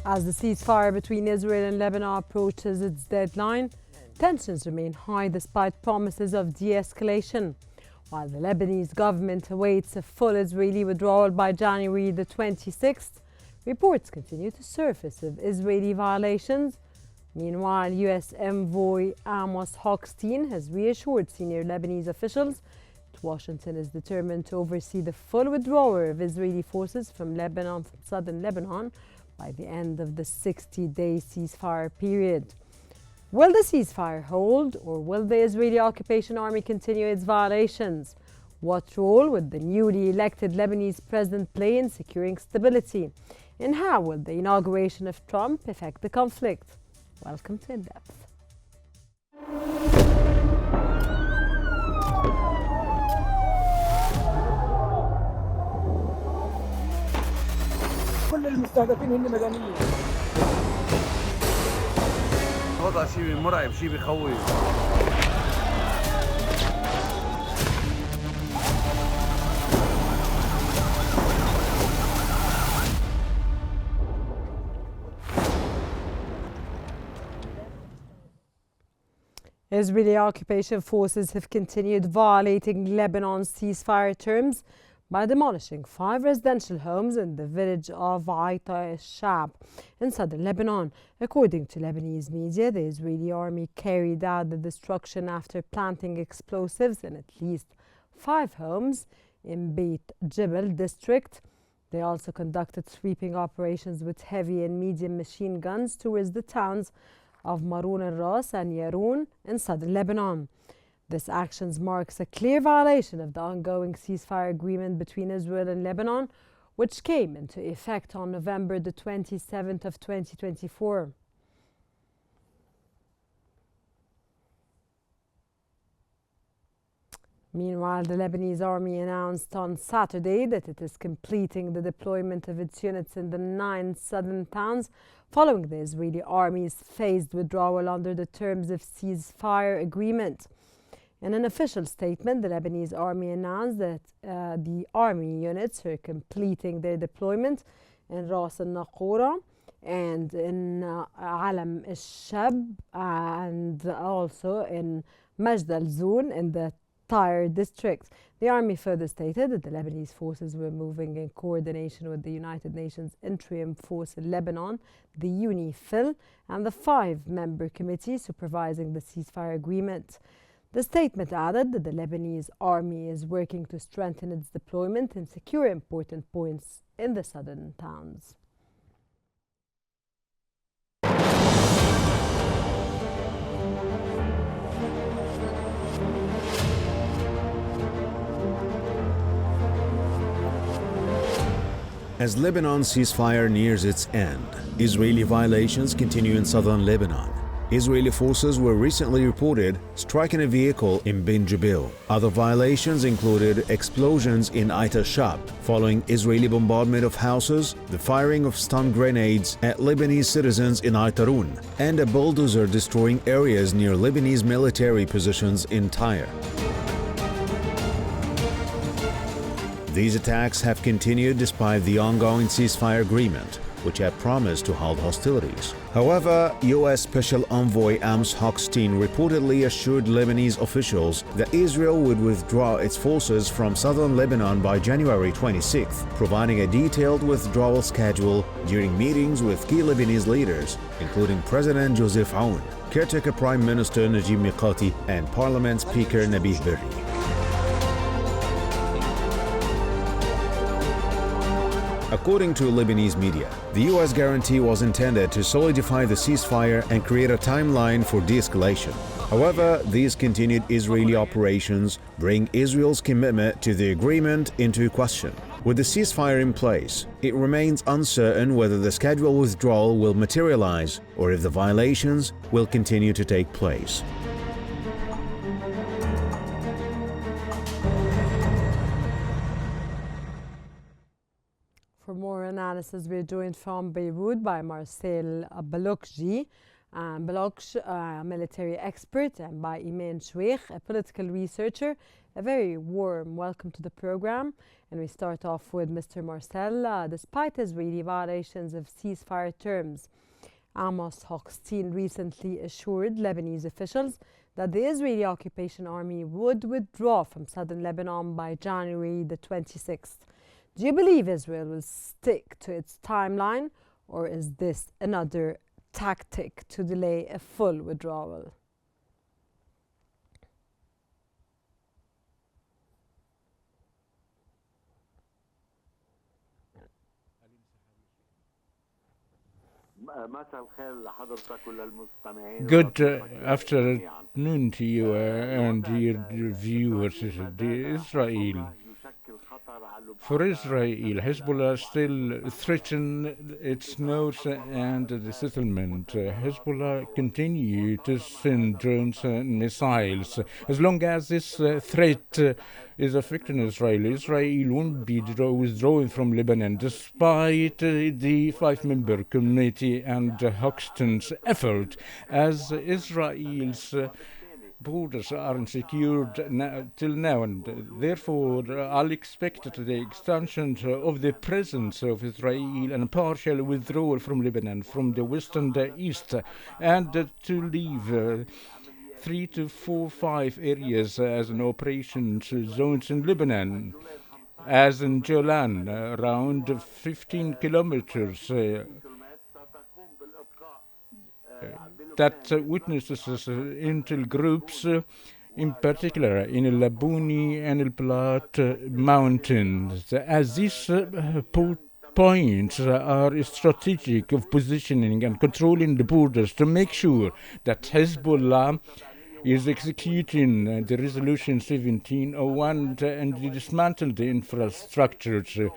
As the ceasefire between Israel and Lebanon approaches its deadline, tensions remain high despite promises of de-escalation. While the Lebanese government awaits a full Israeli withdrawal by January the 26th, reports continue to surface of Israeli violations. Meanwhile, U.S. envoy Amos Hochstein has reassured senior Lebanese officials that Washington is determined to oversee the full withdrawal of Israeli forces from southern Lebanon by the end of the 60-day ceasefire period. Will the ceasefire hold, or will the Israeli occupation army continue its violations? What role would the newly elected Lebanese president play in securing stability? And how will the inauguration of Trump affect the conflict? Welcome to In Depth. كل المستهدفين هن مدنيين. وضع شيء مرعب، شيء بخوف. Israeli occupation forces have continued violating Lebanon's ceasefire terms by demolishing 5 residential homes in the village of Aita al-Shab in southern Lebanon. According to Lebanese media, the Israeli army carried out the destruction after planting explosives in at least 5 homes in Beit Jebel district. They also conducted sweeping operations with heavy and medium machine guns towards the towns of Maroun al-Ras and Yaroun in southern Lebanon. This action marks a clear violation of the ongoing ceasefire agreement between Israel and Lebanon, which came into effect on November the 27th of 2024. Meanwhile, the Lebanese army announced on Saturday that it is completing the deployment of its units in the 9 southern towns following the Israeli army's phased withdrawal under the terms of ceasefire agreement. In an official statement, the Lebanese army announced that the army units are completing their deployment in Ras al-Naqoura and in Alam al-Shab and also in Majd al-Zoun in the Tyre district. The army further stated that the Lebanese forces were moving in coordination with the United Nations Interim Force in Lebanon, the UNIFIL, and the 5-member committee supervising the ceasefire agreement. The statement added that the Lebanese army is working to strengthen its deployment and secure important points in the southern towns. As Lebanon's ceasefire nears its end, Israeli violations continue in southern Lebanon. Israeli forces were recently reported striking a vehicle in Bin Jubil. Other violations included explosions in Aita Shab following Israeli bombardment of houses, the firing of stun grenades at Lebanese citizens in Aitarun, and a bulldozer destroying areas near Lebanese military positions in Tyre. These attacks have continued despite the ongoing ceasefire agreement, which had promised to halt hostilities. However, U.S. Special Envoy Amos Hochstein reportedly assured Lebanese officials that Israel would withdraw its forces from southern Lebanon by January 26th, providing a detailed withdrawal schedule during meetings with key Lebanese leaders, including President Joseph Aoun, caretaker Prime Minister Najib Mikati, and Parliament Speaker Nabih Berri. According to Lebanese media, the U.S. guarantee was intended to solidify the ceasefire and create a timeline for de-escalation. However, these continued Israeli operations bring Israel's commitment to the agreement into question. With the ceasefire in place, it remains uncertain whether the scheduled withdrawal will materialize or if the violations will continue to take place. For more analysis, we're joined from Beirut by Marcel Balokji, a military expert, and by Iman Choueikh, a political researcher A very warm welcome to the program. And we start off with Mr. Marcel. Despite Israeli violations of ceasefire terms, Amos Hochstein recently assured Lebanese officials that the Israeli occupation army would withdraw from southern Lebanon by January the 26th. Do you believe Israel will stick to its timeline, or is this another tactic to delay a full withdrawal? Good afternoon to you and your viewers. Israel. For Israel, Hezbollah still threaten its nose and the settlement. Hezbollah continue to send drones and missiles. As long as this threat is affecting Israel, Israel won't be withdrawing from Lebanon, despite the five-member committee and Hochstein's effort, as Israel's borders aren't secured till now, and therefore I'll expect the extension of the presence of Israel and a partial withdrawal from Lebanon, from the west and the east, and to leave 3 to 4, 5 areas as an operations zones in Lebanon, as in Jolan, around 15 kilometers. That witnesses intel groups, in particular in El Labuni and El Plat mountains, as these points are strategic of positioning and controlling the borders to make sure that Hezbollah is executing the resolution 1701 and dismantle the infrastructures.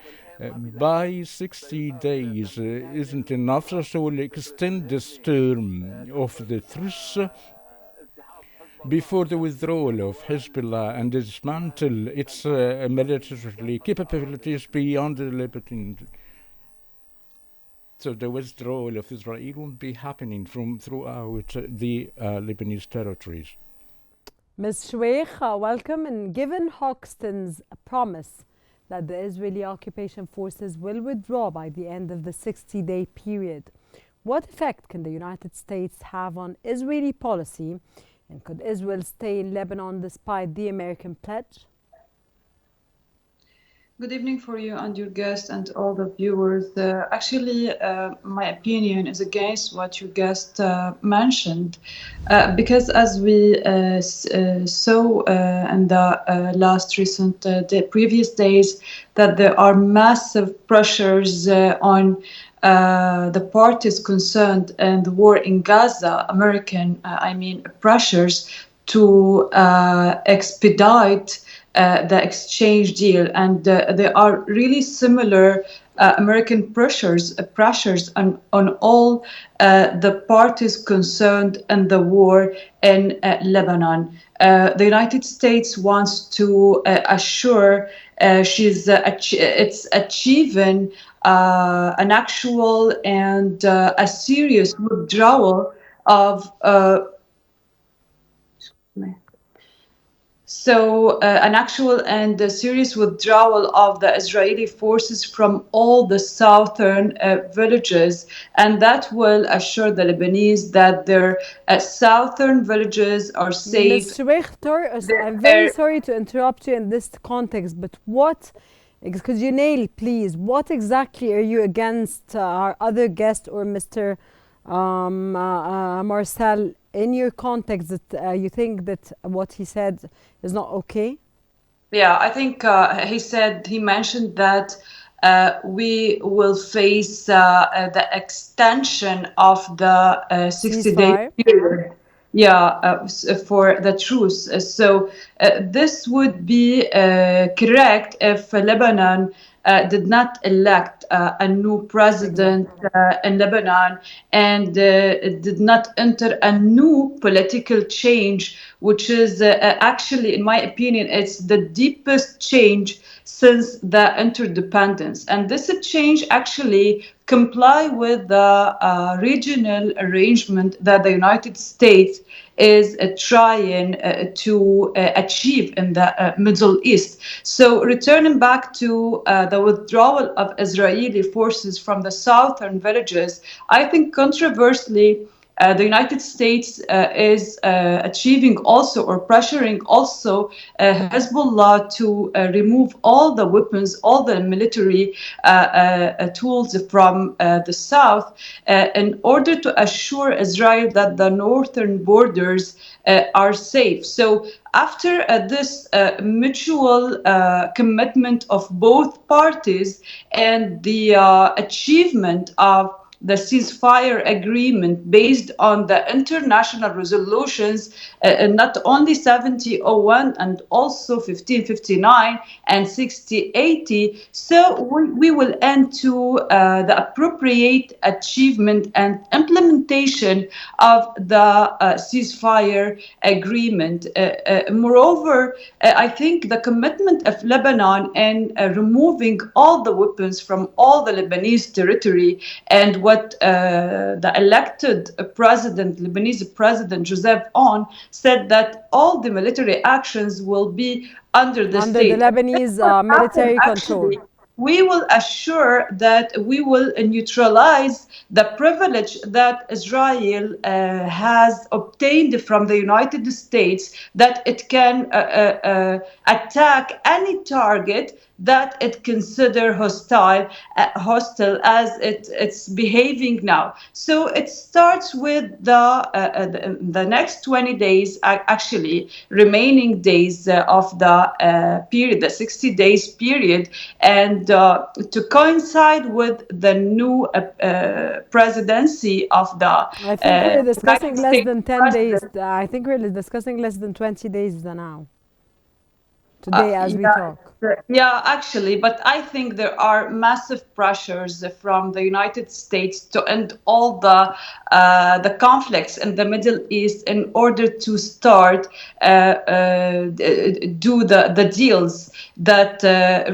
By 60 days isn't enough, so we'll extend this term of the truce before the withdrawal of Hezbollah and dismantle its military capabilities beyond the Lebanon. So the withdrawal of Israel won't be happening from throughout the Lebanese territories. Ms. Shweikh, welcome. And given Hochstein's promise that the Israeli occupation forces will withdraw by the end of the 60-day period, what effect can the United States have on Israeli policy, and could Israel stay in Lebanon despite the American pledge? Good evening for you and your guests and all the viewers. Actually, my opinion is against what your guest mentioned, because as we saw in the previous days, that there are massive pressures on the parties concerned in the war in Gaza, pressures to expedite the exchange deal, and there are really similar American pressures on all the parties concerned in the war in Lebanon. The United States wants to assure it's achieving an actual and a serious withdrawal of an actual and a serious withdrawal of the Israeli forces from all the southern villages, and that will assure the Lebanese that their southern villages are safe. Ms. Shweikh, I'm very sorry to interrupt you in this context, but could you nail, please, what exactly are you against our other guest or Mr. Marcel, in your context, that you think that what he said is not okay? Yeah, I think he mentioned that we will face the extension of the 60-day period. Yeah, for the truce. So this would be correct if Lebanon did not elect a new president in Lebanon and did not enter a new political change, which is actually, in my opinion, it's the deepest change since the interdependence. And this change actually comply with the regional arrangement that the United States is trying to achieve in the Middle East. So returning back to the withdrawal of Israeli forces from the southern villages, I think controversially, the United States is achieving also or pressuring also Hezbollah to remove all the weapons, all the military tools from the south in order to assure Israel that the northern borders are safe. So after this mutual commitment of both parties and the achievement of the ceasefire agreement based on the international resolutions, not only 7001 and also 1559 and 6080. So we will end to the appropriate achievement and implementation of the ceasefire agreement. Moreover, I think the commitment of Lebanon in removing all the weapons from all the Lebanese territory, and what the elected president, Lebanese president Joseph Aoun, said that all the military actions will be under the state. The Lebanese military control. We will assure that we will neutralize the privilege that Israel has obtained from the United States, that it can attack any target that it consider hostile as it's behaving now. So it starts with the next 20 days, actually remaining days of the period, the 60 days period, and to coincide with the new presidency of the I think we're discussing United less States than 10 president. days. I think we're discussing less than 20 days now. Today, as we talk. Yeah, actually, but I think there are massive pressures from the United States to end all the conflicts in the Middle East in order to start do the deals that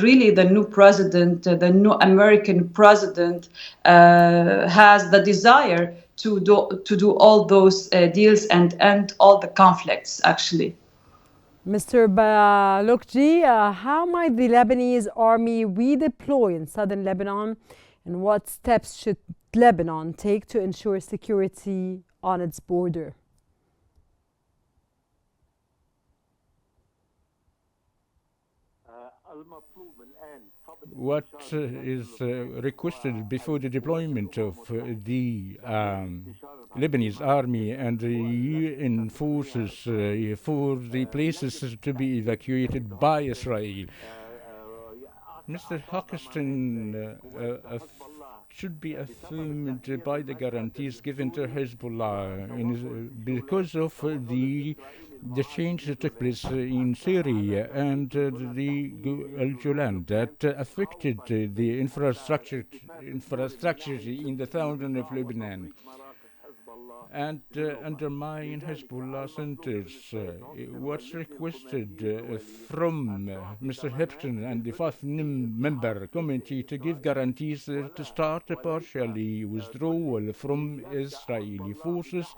really the new president, the new American president, has the desire to do all those deals and end all the conflicts, actually. Mr. Balokji, how might the Lebanese army redeploy in southern Lebanon, and what steps should Lebanon take to ensure security on its border? What is requested before the deployment of the Lebanese army and the UN forces for the places to be evacuated by Israel? Mr. Hochstein should be affirmed by the guarantees given to Hezbollah because of the change that took place in Syria and the Al-Julan that affected the infrastructure in the southern of Lebanon and undermine Hezbollah centers. What's requested from Mr. Hochstein and the fourth member committee to give guarantees to start a partially withdrawal from Israeli forces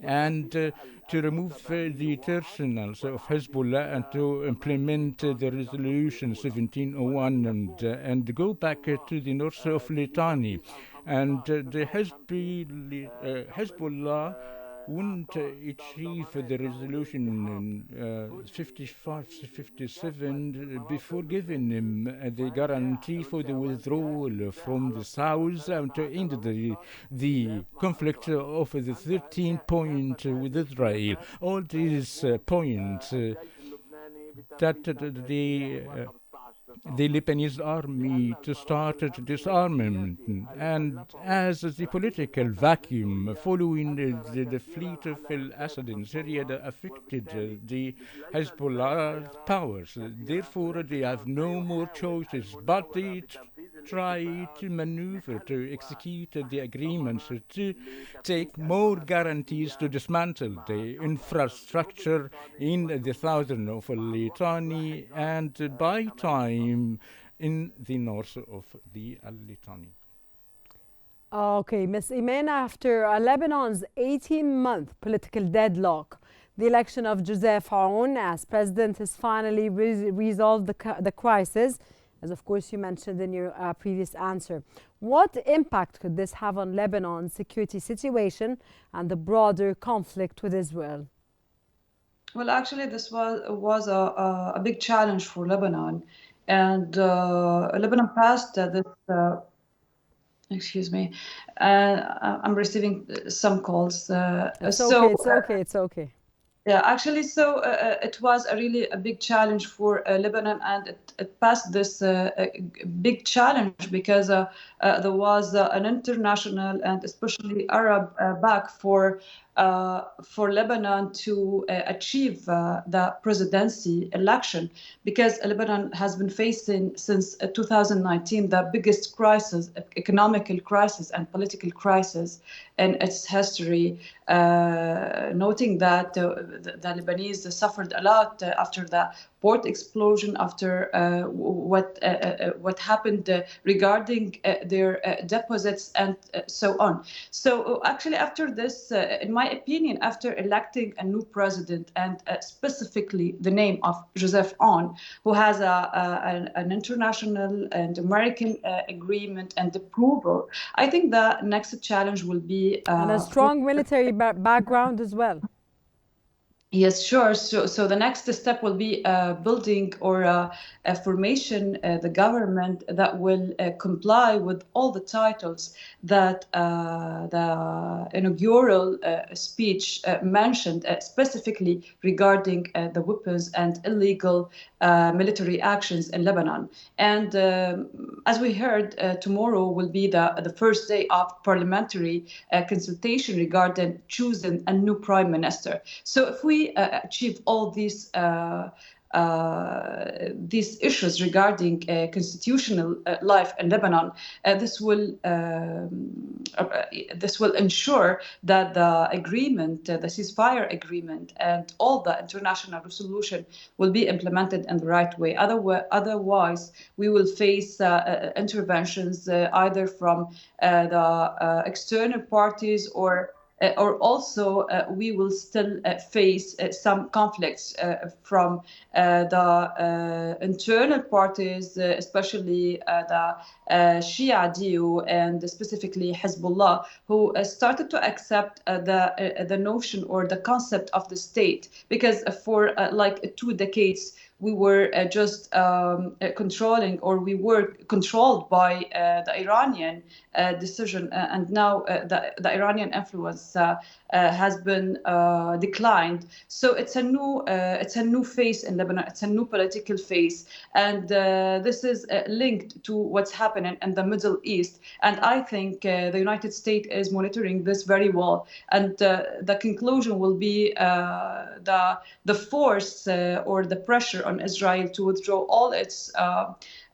and to remove the terminals of Hezbollah and to implement the resolution 1701 and go back to the north of Litani. And the Hezbollah wouldn't achieve the resolution 55-57 before giving him the guarantee for the withdrawal from the south and to end the conflict of the 13 point with Israel. All these points that the Lebanese army to start disarmament, and as the political vacuum following the fleet of al-Assad in Syria that affected the Hezbollah powers. Therefore, they have no more choices, but they try to maneuver to execute the agreements to take more guarantees to dismantle the infrastructure in the southern of Litani and buy time in the north of the Litani. Okay, Ms. Iman, after Lebanon's 18-month political deadlock, the election of Joseph Aoun as president has finally resolved the crisis, as of course you mentioned in your previous answer. What impact could this have on Lebanon's security situation and the broader conflict with Israel? Well, actually, this was a big challenge for Lebanon, and Lebanon passed this. Excuse me, I'm receiving some calls. It's okay. It's okay. Yeah, actually, so it was a big challenge for Lebanon, and it passed this big challenge because there was an international and especially Arab back for Lebanon to achieve the presidency election, because Lebanon has been facing since 2019 the biggest crisis, economical crisis and political crisis in its history, noting that the Lebanese suffered a lot after the port explosion, after what happened regarding their deposits and so on. So actually, after this, in my opinion, after electing a new president, and specifically the name of Joseph Aoun, who has an international and American agreement and approval, I think the next challenge will be and a strong military background as well. Yes, sure. So the next step will be building or a formation, the government that will comply with all the titles that the inaugural speech mentioned, specifically regarding the weapons and illegal military actions in Lebanon. And as we heard, tomorrow will be the first day of parliamentary consultation regarding choosing a new prime minister. So if we achieve all these issues regarding constitutional life in Lebanon, this will ensure that the agreement, the ceasefire agreement, and all the international resolution will be implemented in the right way. Otherwise, we will face interventions either from the external parties, or also we will still face some conflicts from the internal parties, especially the Shia DU and specifically Hezbollah, who started to accept the notion or the concept of the state, because for like 2 decades we were just controlling, or we were controlled by the Iranian decision, and now the Iranian influence has been declined. So it's a new phase in Lebanon. It's a new political phase, and this is linked to what's happening in the Middle East. And I think the United States is monitoring this very well. And the conclusion will be the force or the pressure on Israel to withdraw all its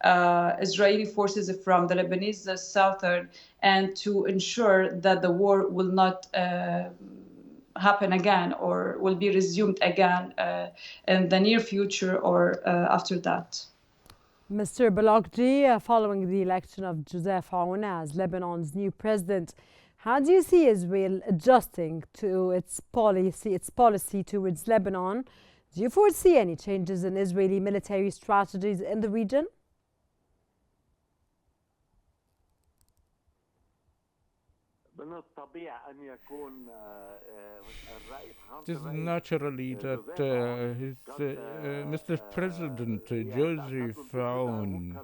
Israeli forces from the Lebanese southern, and to ensure that the war will not happen again, or will be resumed again in the near future or after that. Mr. Balakji, following the election of Joseph Aoun as Lebanon's new president, how do you see Israel adjusting to its policy towards Lebanon? Do you foresee any changes in Israeli military strategies in the region? It is naturally that Mr. President Joseph Aoun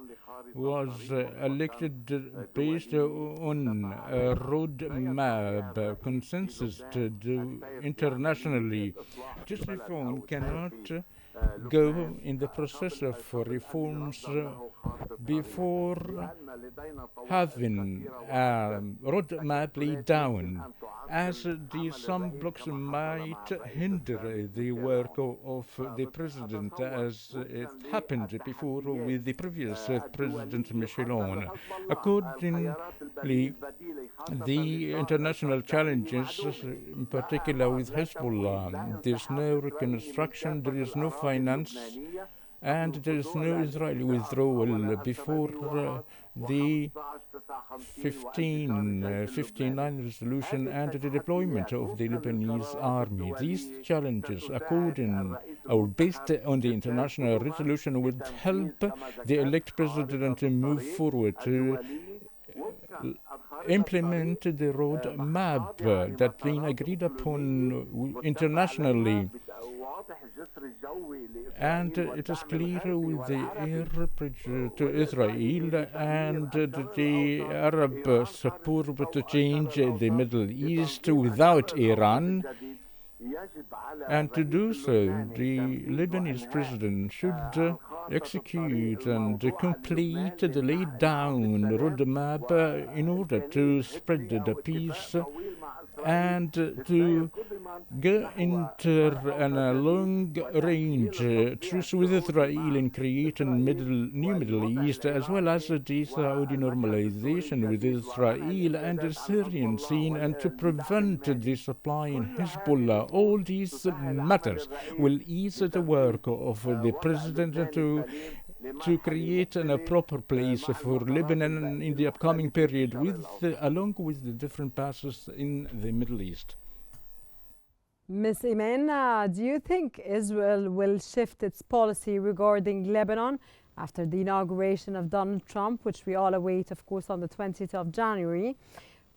was elected based on a roadmap, consensus to do internationally. Joseph Aoun cannot go in the process of reforms before having a roadmap laid down, as the some blocks might hinder the work of the president, as it happened before with the previous President Michel Aoun. Accordingly, the international challenges, in particular with Hezbollah, there's no reconstruction, there is no finance, and there is no Israeli withdrawal before the 59 resolution and the deployment of the Lebanese army. These challenges, according or based on the international resolution, would help the elect president to move forward to implement the roadmap that been agreed upon internationally. And it is clear with the air bridge to Israel and the Arab support to change the Middle East without Iran. And to do so, the Lebanese president should execute and complete the laid down roadmap in order to spread the peace and to go into a long-range truce with Israel and create a new Middle East, as well as the Saudi normalization with Israel and the Syrian scene, and to prevent the supply in Hezbollah. All these matters will ease the work of the president to create a proper place for Lebanon in the upcoming period, along with the different passes in the Middle East. Ms. Iman, do you think Israel will shift its policy regarding Lebanon after the inauguration of Donald Trump, which we all await, of course, on the 20th of January,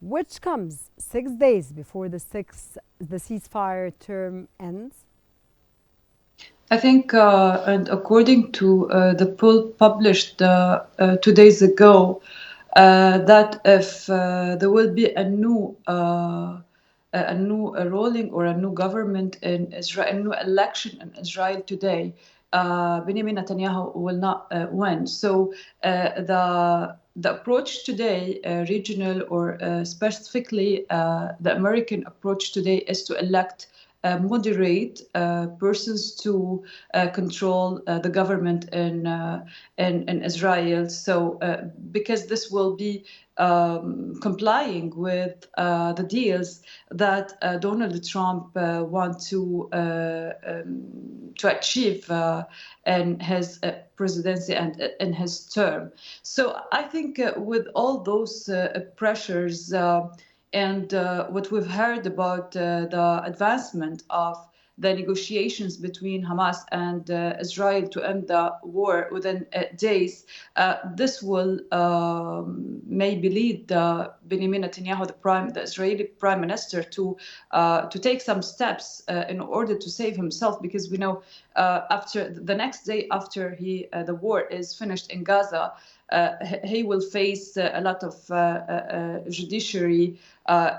which comes 6 days before the ceasefire term ends? I think, and according to the poll published 2 days ago, that if there will be a new rolling or a new government in Israel, a new election in Israel today, Benjamin Netanyahu will not win. So the approach today, regional or specifically the American approach today, is to elect moderate persons to control the government in Israel. So because this will be complying with the deals that Donald Trump wants to achieve in his presidency and in his term. So I think with all those pressures and what we've heard about the advancement of the negotiations between Hamas and Israel to end the war within days, this will maybe lead Benjamin Netanyahu, the Israeli prime minister, to take some steps in order to save himself, because we know after the next day after the war is finished in Gaza, he will face a lot of judiciary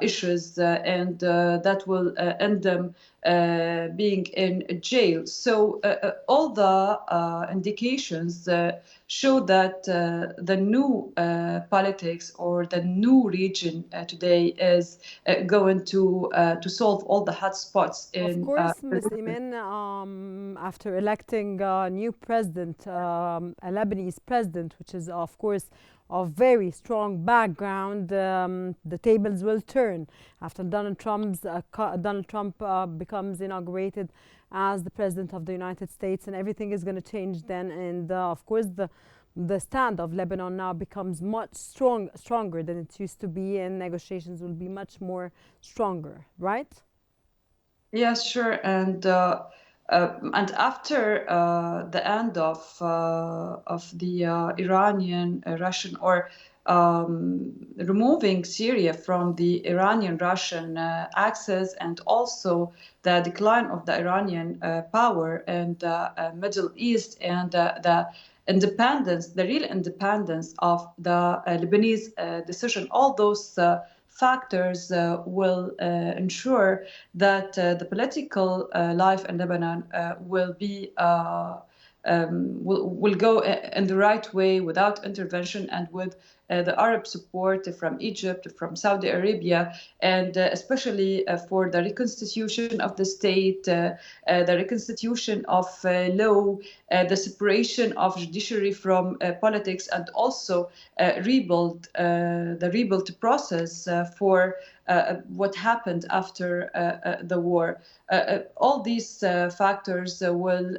issues, and that will end them being in jail. So all the indications show that the new politics or the new region today is going to solve all the hot spots. Of course, Ms. Iman, after electing a new president, a Lebanese president, which is, of course, of very strong background, the tables will turn after Donald Trump becomes inaugurated as the president of the United States, and everything is going to change then. And of course, the stand of Lebanon now becomes much stronger than it used to be, and negotiations will be much more stronger, right? Yes, sure. And after the end of the Iranian, Russian, or removing Syria from the Iranian-Russian axis, and also the decline of the Iranian power in the Middle East, and the independence, the real independence of the Lebanese decision, all those factors will ensure that the political life in Lebanon will be will go in the right way without intervention, and with the Arab support from Egypt, from Saudi Arabia, and especially for the reconstitution of the state, the reconstitution of law, the separation of judiciary from politics, and also the rebuild process for what happened after the war. All these factors will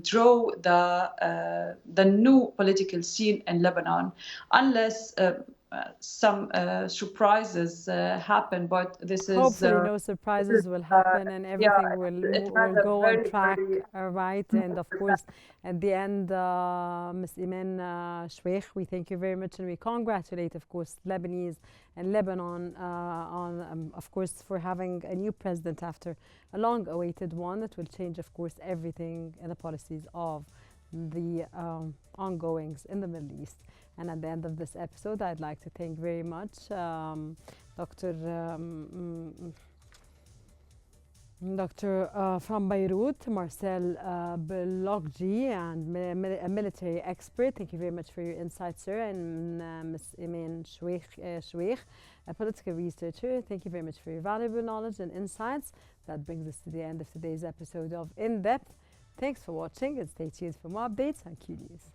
draw the new political scene in Lebanon, unless some surprises happen, but this is hopefully no surprises will happen and everything will go on track, right? And of course, at the end, Ms. Iman Shweikh, we thank you very much and we congratulate, of course, Lebanese and Lebanon on, of course, for having a new president after a long-awaited one that will change, of course, everything in the policies of the ongoings in the Middle East. And at the end of this episode, I'd like to thank very much Dr. From Beirut, Marcel Belogji, and a military expert. Thank you very much for your insights, sir. And Ms. Iman Shweikh, a political researcher. Thank you very much for your valuable knowledge and insights. That brings us to the end of today's episode of In Depth. Thanks for watching and stay tuned for more updates on Qnews.